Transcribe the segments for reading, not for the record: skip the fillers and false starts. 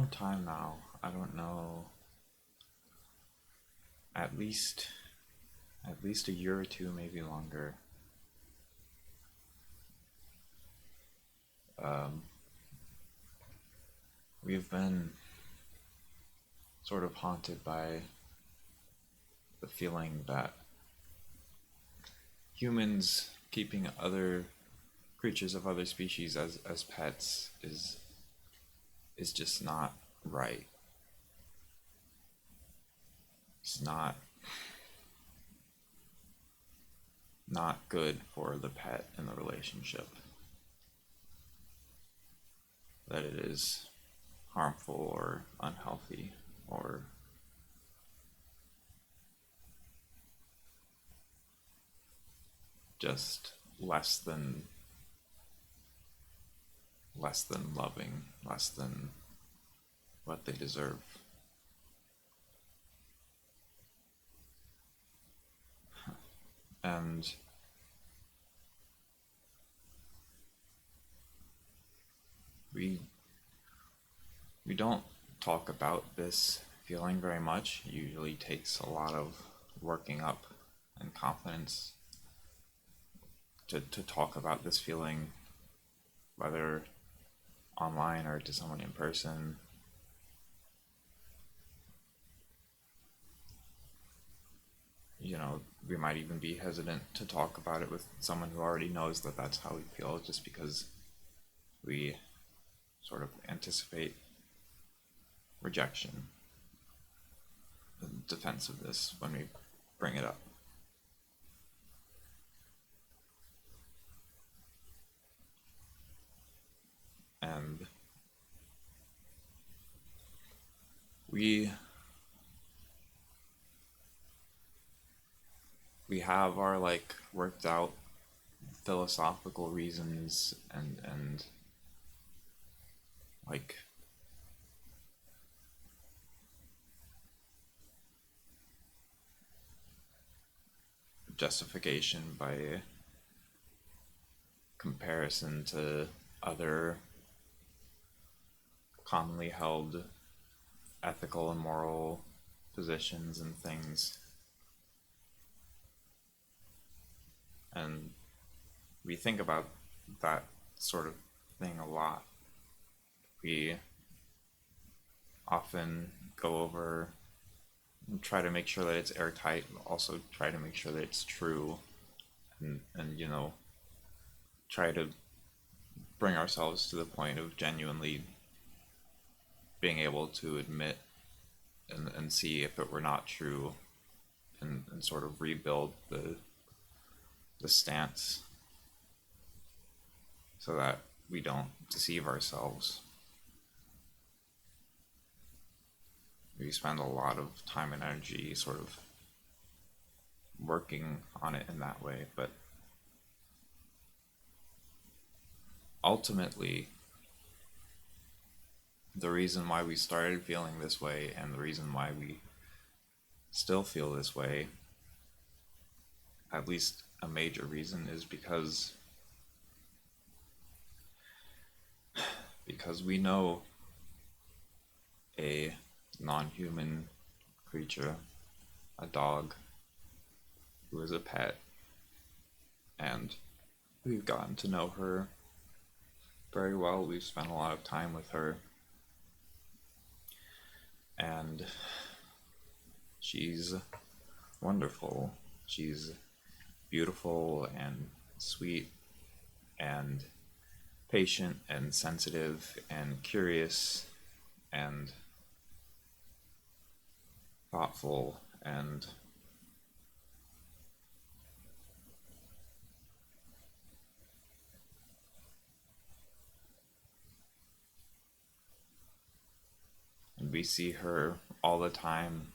long time now. I don't know, at least a year or two, maybe longer. Um, we've been sort of haunted by the feeling that humans keeping other creatures of other species as pets is just not right. It's not good for the pet in the relationship. That it is harmful or unhealthy or just less than loving, less than what they deserve. And we we don't talk about this feeling very much. It usually takes a lot of working up and confidence to talk about this feeling, whether online or to someone in person. We might even be hesitant to talk about it with someone who already knows that that's how we feel, just because we sort of anticipate rejection and defensiveness when we bring it up. And we we have our like worked out philosophical reasons and like justification by comparison to other commonly held ethical and moral positions and things. And we think about that sort of thing a lot. We often go over and try to make sure that it's airtight, also try to make sure that it's true, and try to bring ourselves to the point of genuinely being able to admit and see if it were not true, and sort of rebuild the stance so that we don't deceive ourselves. We spend a lot of time and energy sort of working on it in that way, but ultimately, the reason why we started feeling this way and the reason why we still feel this way, at least a major reason, is because we know a non-human creature, a dog, who is a pet, and we've gotten to know her very well. We've spent a lot of time with her, and she's wonderful. She's beautiful and sweet and patient and sensitive and curious and thoughtful, and we see her all the time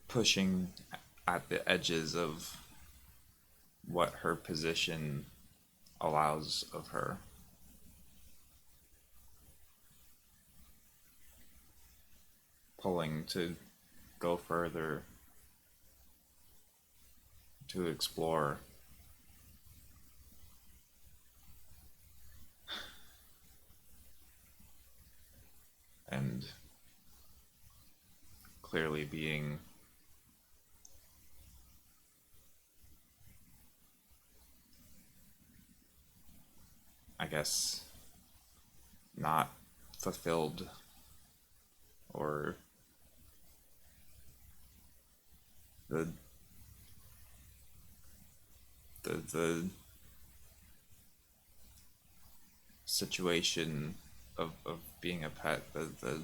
pushing at the edges of what her position allows of her, pulling to go further, to explore. And clearly being, I guess, not fulfilled, or the the situation of being a pet, the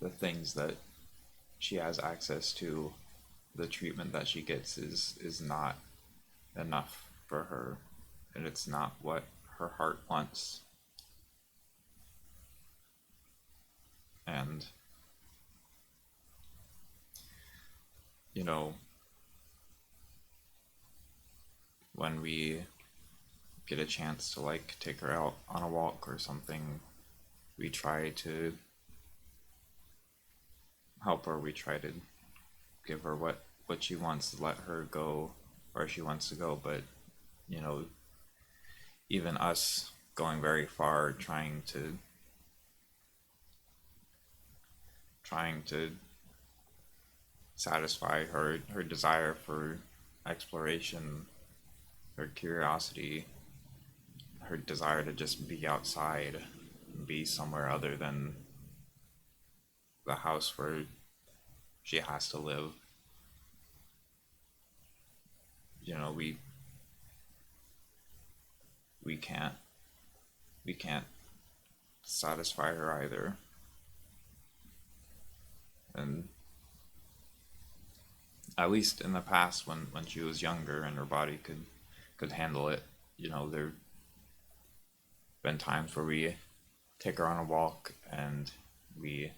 things that she has access to, the treatment that she gets is not enough for her, and it's not what her heart wants. And you know, when we get a chance to like take her out on a walk or something, we try to help her. We try to give her what she wants, let her go where she wants to go. But you know, even us going very far, trying to satisfy her desire for exploration, her curiosity, her desire to just be outside, be somewhere other than the house where she has to live. You know, we can't we can't satisfy her either. And at least in the past, when she was younger and her body could handle it, you know, there've been times where we take her on a walk and we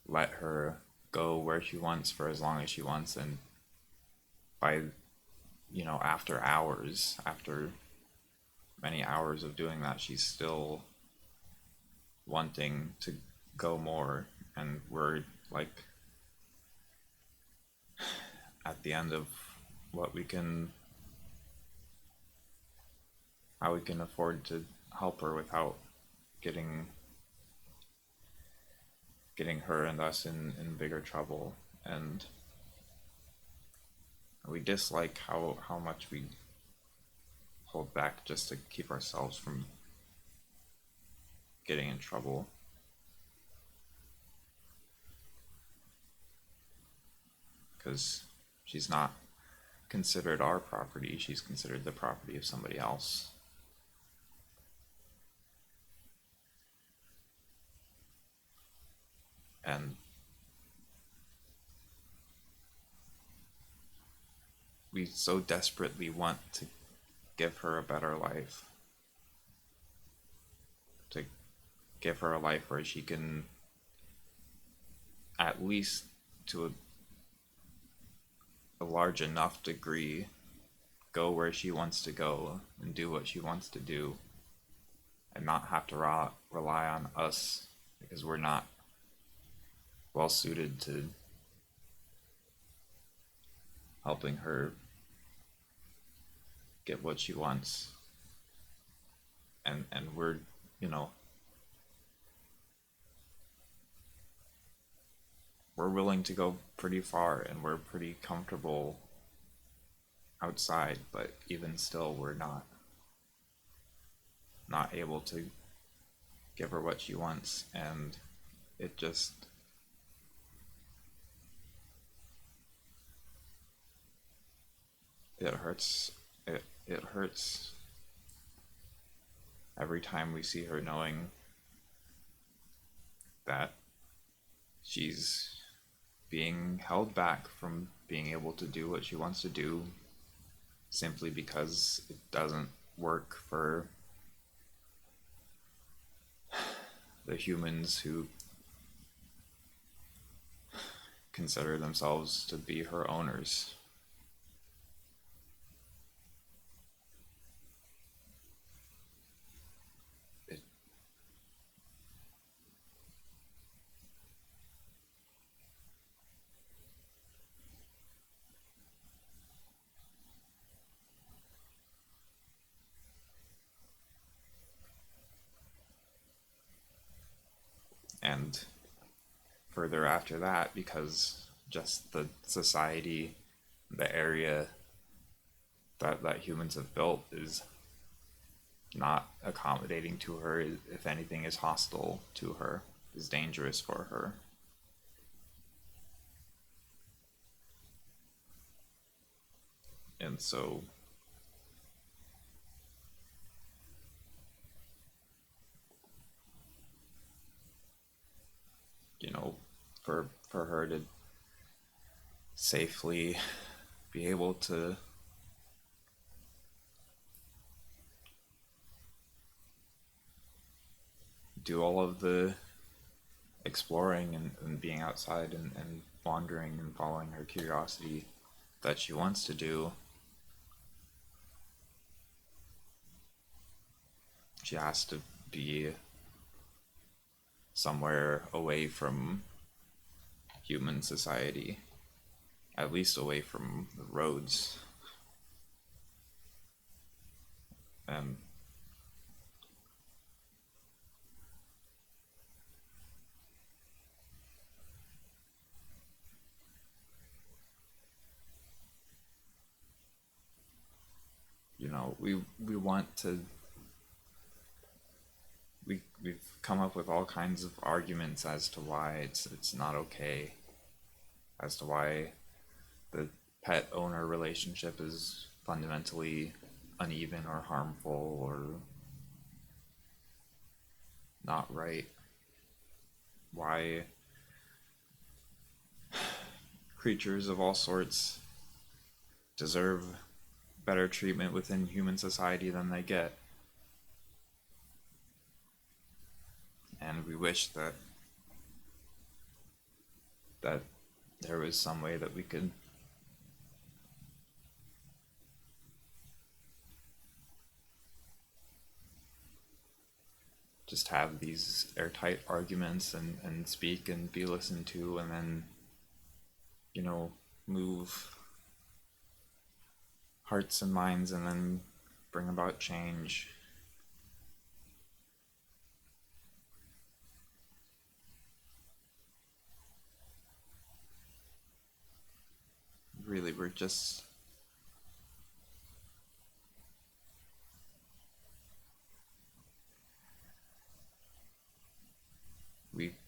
let her go where she wants for as long as she wants. And by, you know, after many hours of doing that, she's still wanting to go more. And we're like at the end of what we can, how we can afford to help her without getting getting her and us in bigger trouble. And we dislike how much we hold back just to keep ourselves from getting in trouble. Because she's not considered our property, she's considered the property of somebody else. And we so desperately want to give her a better life, to give her a life where she can, at least to a large enough degree, go where she wants to go and do what she wants to do, and not have to rely on us because we're not well suited to helping her get what she wants. And we're, you know, we're willing to go pretty far and we're pretty comfortable outside, but even still we're not able to give her what she wants. And it just, it hurts. It hurts every time we see her, knowing that she's being held back from being able to do what she wants to do simply because it doesn't work for the humans who consider themselves to be her owners. It, further after that, because just the society, the area that humans have built is not accommodating to her. If anything, is hostile to her, is dangerous for her. And so, you know, for her to safely be able to do all of the exploring and being outside and wandering and following her curiosity that she wants to do, she has to be somewhere away from human society, at least away from the roads. And we want to we've come up with all kinds of arguments as to why it's not okay, as to why the pet owner relationship is fundamentally uneven or harmful or not right. Why creatures of all sorts deserve better treatment within human society than they get. And we wish that there was some way that we could just have these airtight arguments and speak and be listened to, and then, move hearts and minds and then bring about change. Really,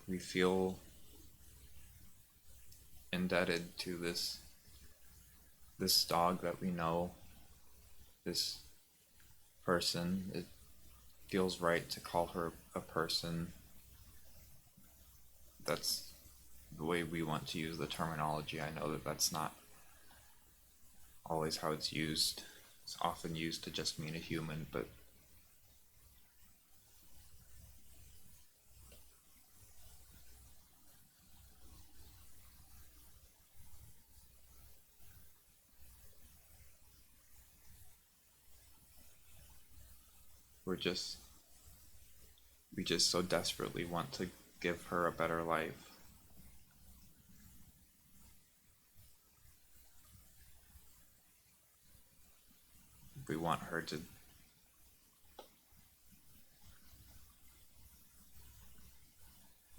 we feel indebted to this dog that we know, this person. It feels right to call her a person. That's the way we want to use the terminology. I know that that's not always how it's used. It's often used to just mean a human, but we're just we just so desperately want to give her a better life. We want her to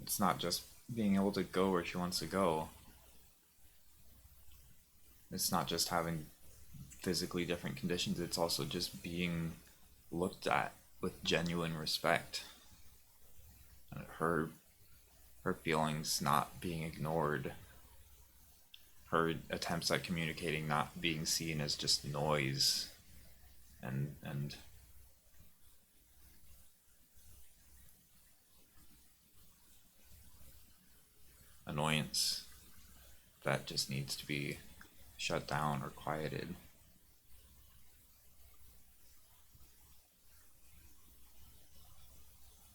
it's not just being able to go where she wants to go. It's not just having physically different conditions, it's also just being looked at with genuine respect. And her feelings not being ignored, her attempts at communicating not being seen as just noise and annoyance that just needs to be shut down or quieted.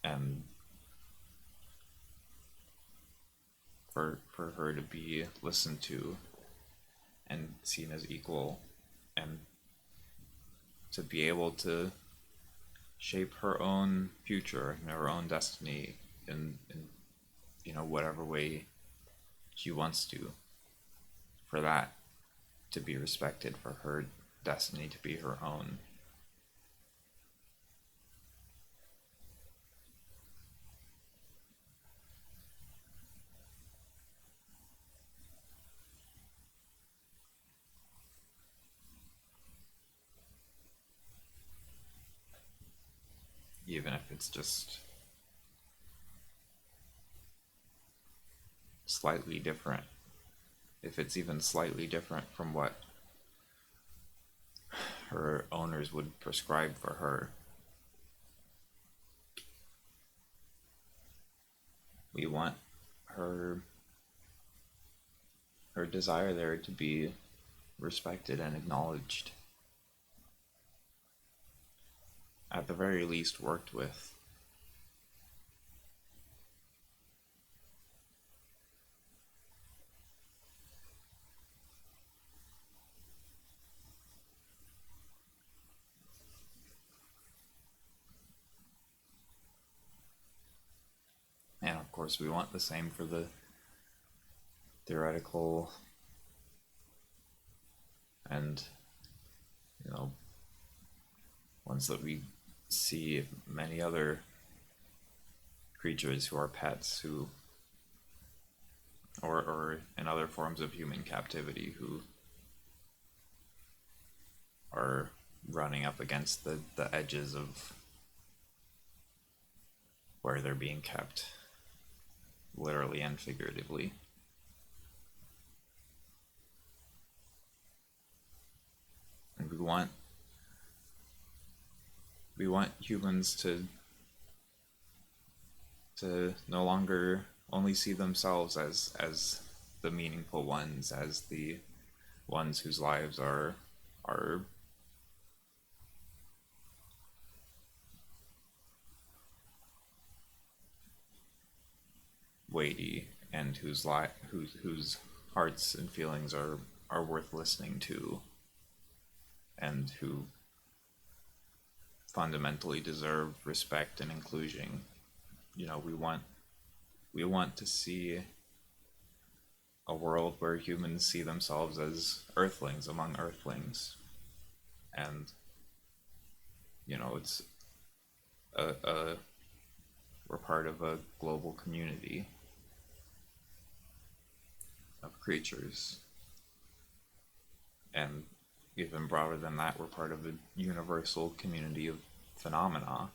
And for her to be listened to and seen as equal, and to be able to shape her own future and her own destiny in whatever way she wants to, for that to be respected, for her destiny to be her own. even if it's just slightly different, if it's even slightly different from what her owners would prescribe for her. We want her her desire there to be respected and acknowledged, at the very least worked with. And of course, we want the same for the theoretical and, you know, ones that we see many other creatures who are pets, who or in other forms of human captivity, who are running up against the edges of where they're being kept, literally and figuratively. And we want humans to no longer only see themselves as the meaningful ones, as the ones whose lives are weighty, and whose hearts and feelings are worth listening to, and who fundamentally deserve respect and inclusion. You know, we want to see a world where humans see themselves as earthlings among earthlings. And, you know, it's a we're part of a global community of creatures. And even broader than that, we're part of a universal community of phenomena.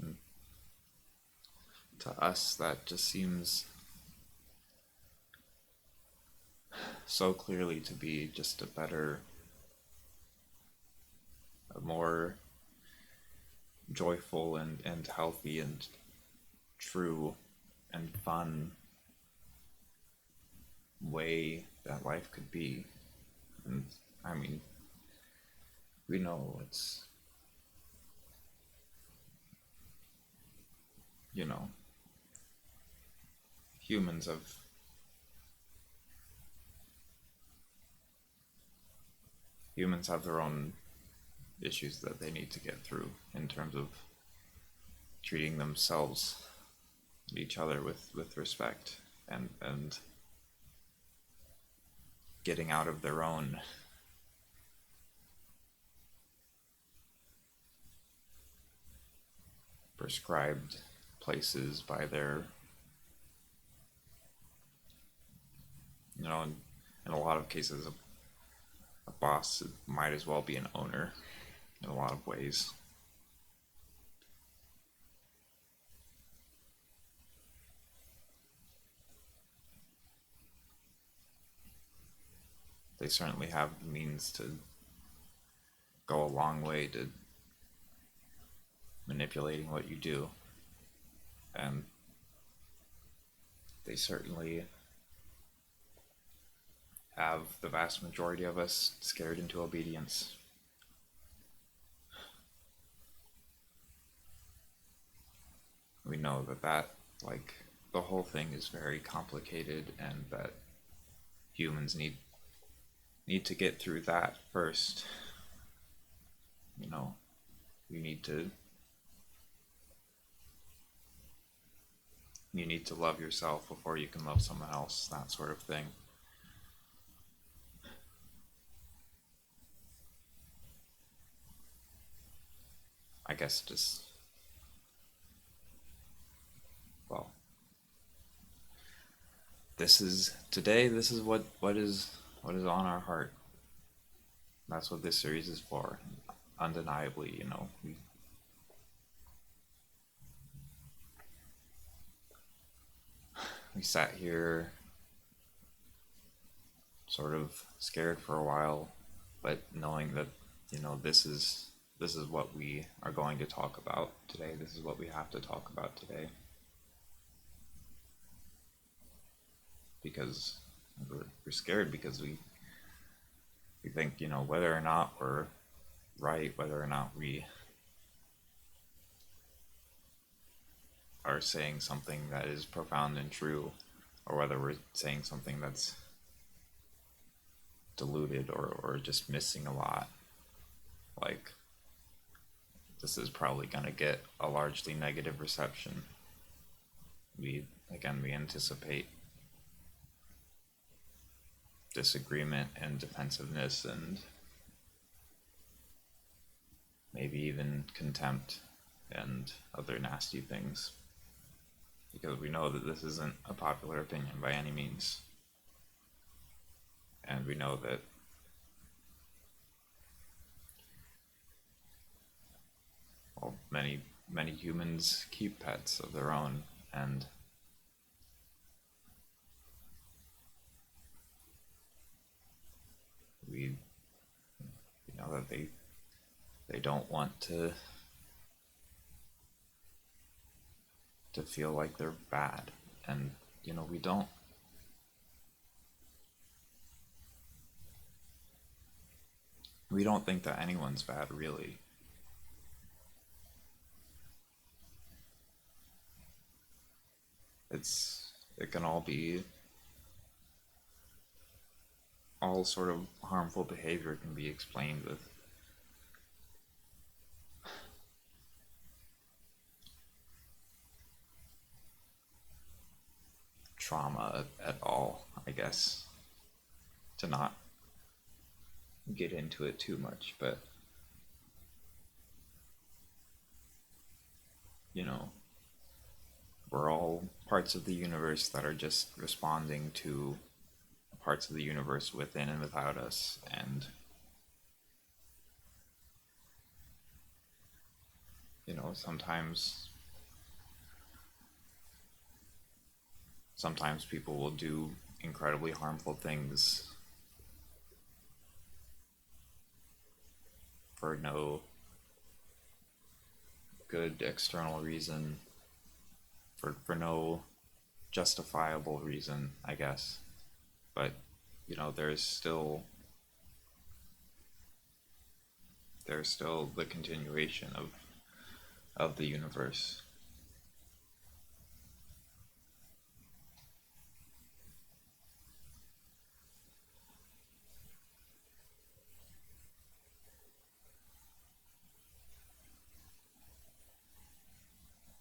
And to us, that just seems so clearly to be just a better, a more joyful and healthy and true and fun way that life could be. And I mean, we know it's, you know, humans have humans have their own issues that they need to get through in terms of treating themselves and each other with respect, and getting out of their own prescribed places by their, you know, in a lot of cases, a boss might as well be an owner in a lot of ways. They certainly have the means to go a long way to manipulating what you do, and they certainly have the vast majority of us scared into obedience. We know that like the whole thing is very complicated, and that humans need to get through that first. You know, you need to love yourself before you can love someone else, that sort of thing. I guess just this is today. This is what is on our heart. That's what this series is for. Undeniably, we sat here sort of scared for a while, but knowing that this is what we are going to talk about today. This is what we have to talk about today because we're scared because we think whether or not we're right, whether or not we are saying something that is profound and true, or whether we're saying something that's diluted or just missing a lot. Like, this is probably going to get a largely negative reception. We anticipate disagreement and defensiveness and maybe even contempt and other nasty things, because we know that this isn't a popular opinion by any means. And we know that many humans keep pets of their own, and we know that they don't want to feel like they're bad. And we don't think that anyone's bad, really. It can all be, all sort of harmful behavior can be explained with trauma at all, I guess, to not get into it too much. But you know we're all parts of the universe that are just responding to parts of the universe within and without us. And sometimes people will do incredibly harmful things for no good external reason, for no justifiable reason, I guess. But there's still the continuation of the universe.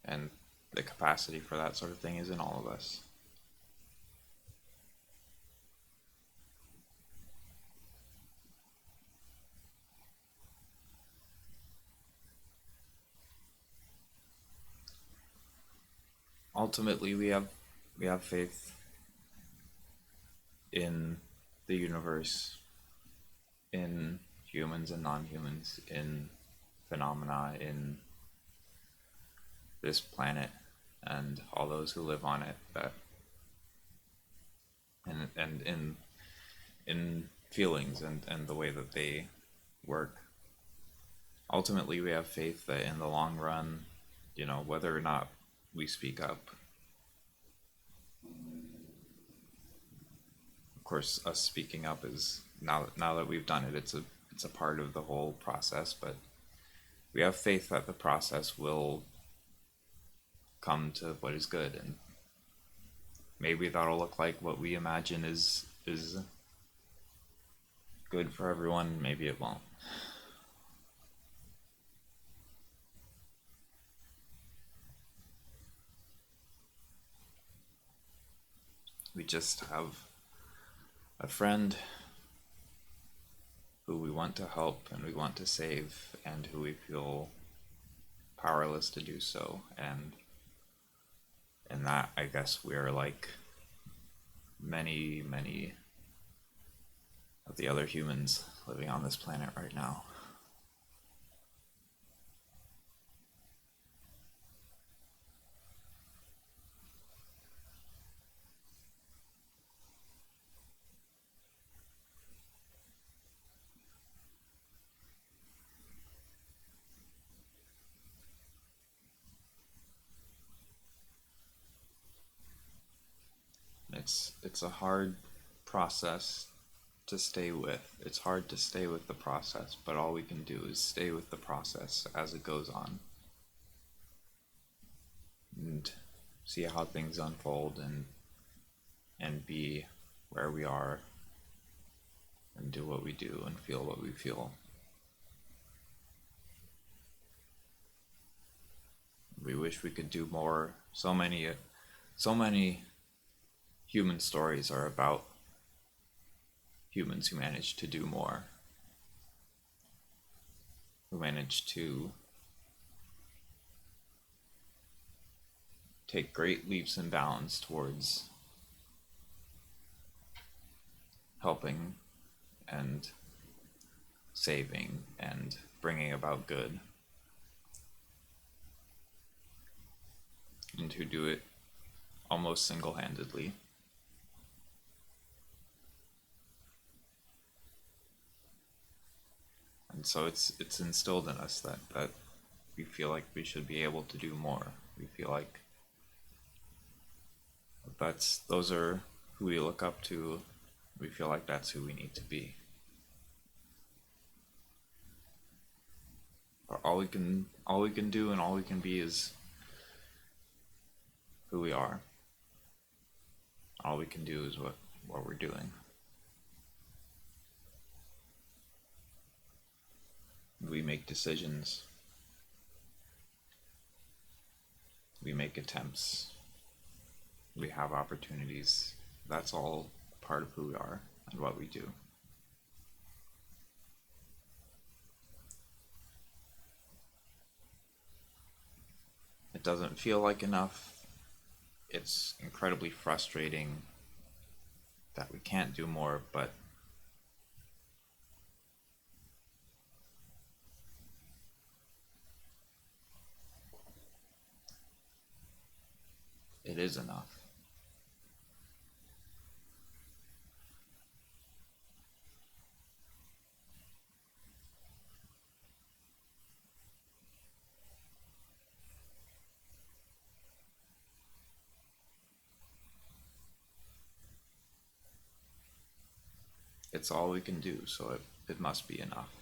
And the capacity for that sort of thing is in all of us. Ultimately, we have faith in the universe, in humans and non-humans, in phenomena, in this planet and all those who live on it, that and in feelings and the way that they work. Ultimately, we have faith that in the long run, whether or not we speak up, of course, us speaking up is, now that we've done it, it's a part of the whole process. But we have faith that the process will come to what is good, and maybe that'll look like what we imagine is good for everyone. Maybe it won't. We just have a friend who we want to help and we want to save, and who we feel powerless to do so. And in that, I guess we are like many of the other humans living on this planet right now. It's a hard process to stay with. It's hard to stay with the process, but all we can do is stay with the process as it goes on and see how things unfold and be where we are and do what we do and feel what we feel. We wish we could do more. So many human stories are about humans who manage to do more, who manage to take great leaps and bounds towards helping and saving and bringing about good, and who do it almost single-handedly. And so it's instilled in us that we feel like we should be able to do more. We feel like those are who we look up to. We feel like that's who we need to be. But all we can do and all we can be is who we are. All we can do is what we're doing. We make decisions. We make attempts. We have opportunities. That's all part of who we are and what we do. It doesn't feel like enough. It's incredibly frustrating that we can't do more, but it is enough. It's all we can do, so it must be enough.